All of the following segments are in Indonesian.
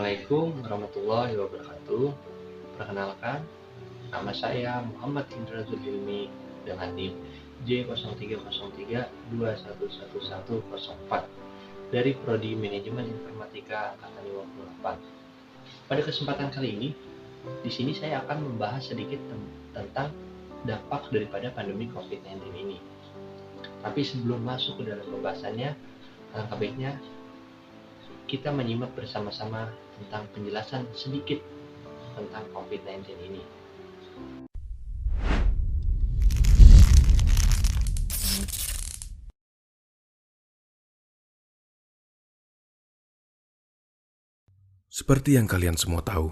Assalamualaikum warahmatullahi wabarakatuh. Perkenalkan, nama saya Muhammad Indra Zulilmi dengan NIM J0303211104 dari Prodi Manajemen Informatika Angkatan 58. Pada kesempatan kali ini, di sini saya akan membahas sedikit tentang dampak daripada pandemi COVID-19 ini. Tapi sebelum masuk ke dalam pembahasannya, alangkah baiknya kita menyimak bersama-sama tentang penjelasan sedikit tentang COVID-19 ini. Seperti yang kalian semua tahu,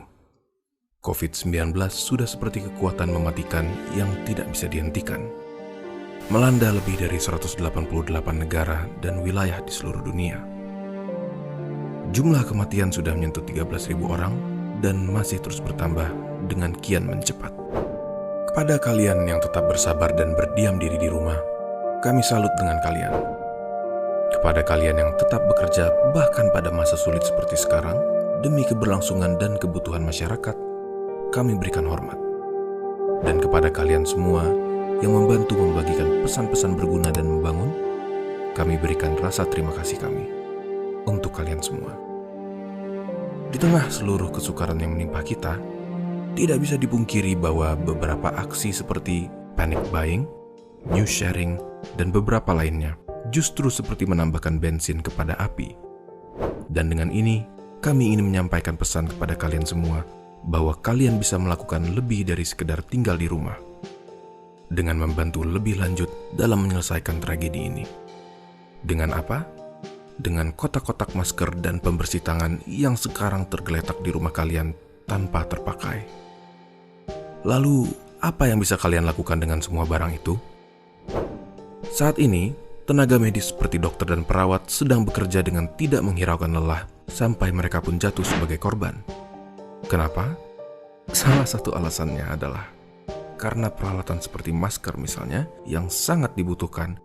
COVID-19 sudah seperti kekuatan mematikan yang tidak bisa dihentikan. Melanda lebih dari 188 negara dan wilayah di seluruh dunia. Jumlah kematian sudah menyentuh 13.000 orang dan masih terus bertambah dengan kian mencepat. Kepada kalian yang tetap bersabar dan berdiam diri di rumah, kami salut dengan kalian. Kepada kalian yang tetap bekerja bahkan pada masa sulit seperti sekarang, demi keberlangsungan dan kebutuhan masyarakat, kami berikan hormat. Dan kepada kalian semua yang membantu membagikan pesan-pesan berguna dan membangun, kami berikan rasa terima kasih kami untuk kalian semua. Di tengah seluruh kesukaran yang menimpa kita, tidak bisa dipungkiri bahwa beberapa aksi seperti panic buying, news sharing, dan beberapa lainnya justru seperti menambahkan bensin kepada api. Dan dengan ini, kami ingin menyampaikan pesan kepada kalian semua bahwa kalian bisa melakukan lebih dari sekedar tinggal di rumah dengan membantu lebih lanjut dalam menyelesaikan tragedi ini. Dengan apa? Dengan kotak-kotak masker dan pembersih tangan yang sekarang tergeletak di rumah kalian tanpa terpakai. Lalu, apa yang bisa kalian lakukan dengan semua barang itu? Saat ini, tenaga medis seperti dokter dan perawat sedang bekerja dengan tidak menghiraukan lelah sampai mereka pun jatuh sebagai korban. Kenapa? Salah satu alasannya adalah karena peralatan seperti masker misalnya yang sangat dibutuhkan.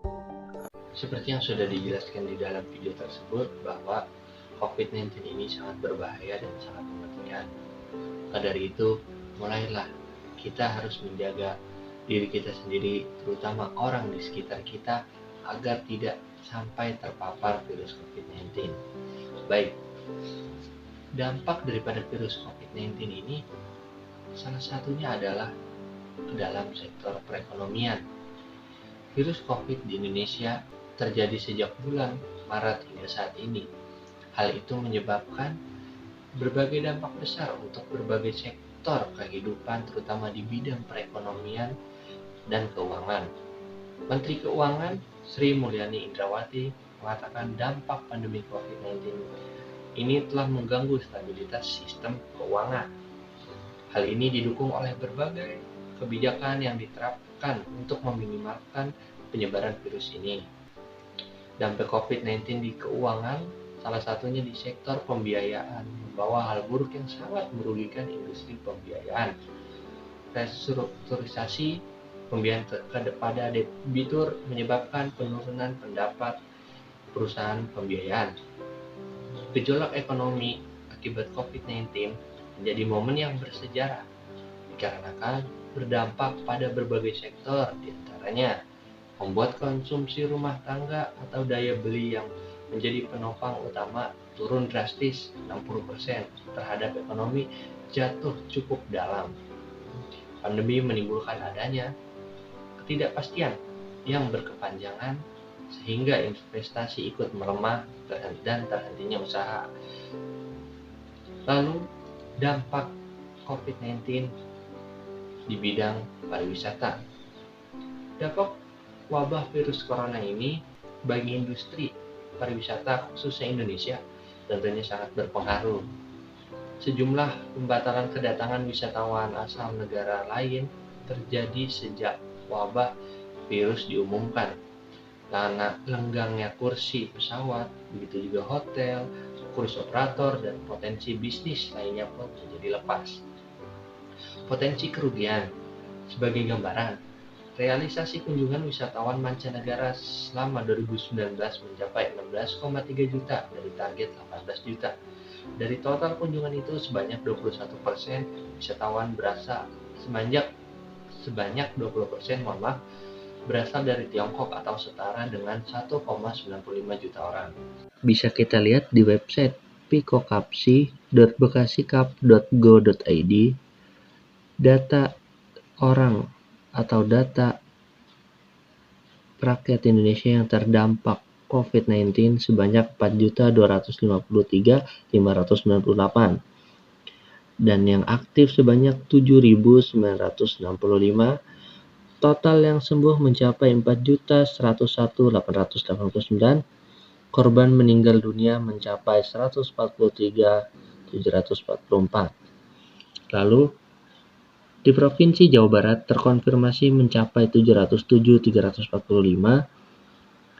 Seperti yang sudah dijelaskan di dalam video tersebut bahwa COVID-19 ini sangat berbahaya dan sangat mematikan. Maka dari itu, mulailah kita harus menjaga diri kita sendiri, terutama orang di sekitar kita, agar tidak sampai terpapar virus COVID-19. Baik, dampak daripada virus COVID-19 ini salah satunya adalah ke dalam sektor perekonomian. Virus COVID di Indonesia terjadi sejak bulan Maret hingga saat ini. Hal itu menyebabkan berbagai dampak besar untuk berbagai sektor kehidupan, terutama di bidang perekonomian dan keuangan. Menteri Keuangan Sri Mulyani Indrawati mengatakan dampak pandemi COVID-19 ini telah mengganggu stabilitas sistem keuangan. Hal ini didukung oleh berbagai kebijakan yang diterapkan untuk meminimalkan penyebaran virus ini. Dampak COVID-19 di keuangan, salah satunya di sektor pembiayaan, membawa hal buruk yang sangat merugikan industri pembiayaan. Restrukturisasi pembiayaan kepada debitur menyebabkan penurunan pendapat perusahaan pembiayaan. Gejolak ekonomi akibat COVID-19 menjadi momen yang bersejarah dikarenakan berdampak pada berbagai sektor, diantaranya membuat konsumsi rumah tangga atau daya beli yang menjadi penopang utama turun drastis 60% terhadap ekonomi jatuh cukup dalam. Pandemi menimbulkan adanya ketidakpastian yang berkepanjangan sehingga investasi ikut melemah dan terhentinya usaha. Lalu dampak COVID-19 di bidang pariwisata. Dampak wabah virus corona ini bagi industri pariwisata khususnya Indonesia tentunya sangat berpengaruh. Sejumlah pembatalan kedatangan wisatawan asal negara lain terjadi sejak wabah virus diumumkan. Karena lenggangnya kursi pesawat, begitu juga hotel, kurs operator, dan potensi bisnis lainnya pun menjadi lepas. Potensi kerugian sebagai gambaran, realisasi kunjungan wisatawan mancanegara selama 2019 mencapai 16,3 juta dari target 18 juta. Dari total kunjungan itu sebanyak 21% wisatawan sebanyak 20% berasal dari Tiongkok atau setara dengan 1,95 juta orang. Bisa kita lihat di website pikokapsi.bekasikap.go.id. Data orang atau data rakyat Indonesia yang terdampak COVID-19 sebanyak 4.253.598 dan yang aktif sebanyak 7.965. Total yang sembuh mencapai 4.101.889. Korban meninggal dunia mencapai 143.744. Lalu di Provinsi Jawa Barat terkonfirmasi mencapai 707.345,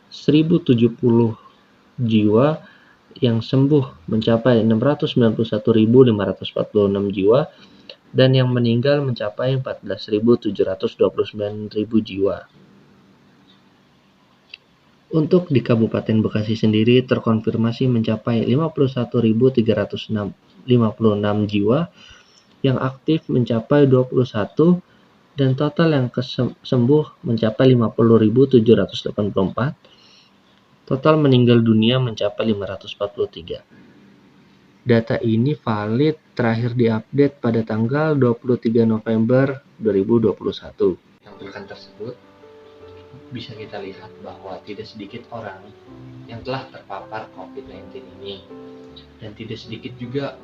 1.070 jiwa, yang sembuh mencapai 691.546 jiwa, dan yang meninggal mencapai 14.729 jiwa. Untuk di Kabupaten Bekasi sendiri terkonfirmasi mencapai 51.356 jiwa, yang aktif mencapai 21, dan total yang sembuh mencapai 50.784. Total meninggal dunia mencapai 543. Data ini valid terakhir diupdate pada tanggal 23 November 2021. Yang berdasarkan tersebut, bisa kita lihat bahwa tidak sedikit orang yang telah terpapar COVID-19 ini, dan tidak sedikit juga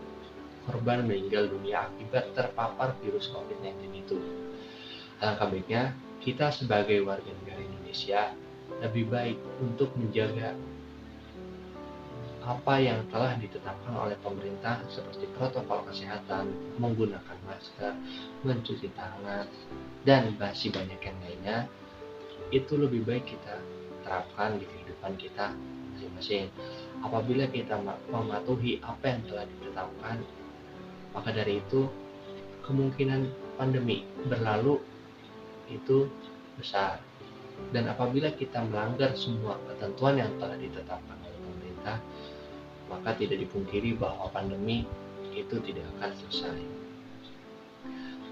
korban meninggal dunia akibat terpapar virus COVID-19 itu. Alangkah baiknya kita sebagai warga negara Indonesia lebih baik untuk menjaga apa yang telah ditetapkan oleh pemerintah seperti protokol kesehatan, menggunakan masker, mencuci tangan, dan masih banyak yang lainnya. Itu lebih baik kita terapkan di kehidupan kita masing-masing. Apabila kita mematuhi apa yang telah ditetapkan, maka dari itu kemungkinan pandemi berlalu itu besar. Dan apabila kita melanggar semua ketentuan yang telah ditetapkan oleh pemerintah, maka tidak dipungkiri bahwa pandemi itu tidak akan selesai.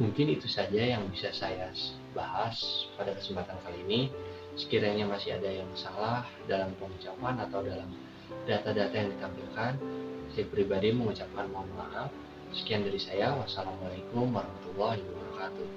Mungkin itu saja yang bisa saya bahas pada kesempatan kali ini. Sekiranya masih ada yang salah dalam pengucapan atau dalam data-data yang ditampilkan, saya pribadi mengucapkan mohon maaf. Sekian dari saya. Wassalamualaikum warahmatullahi wabarakatuh.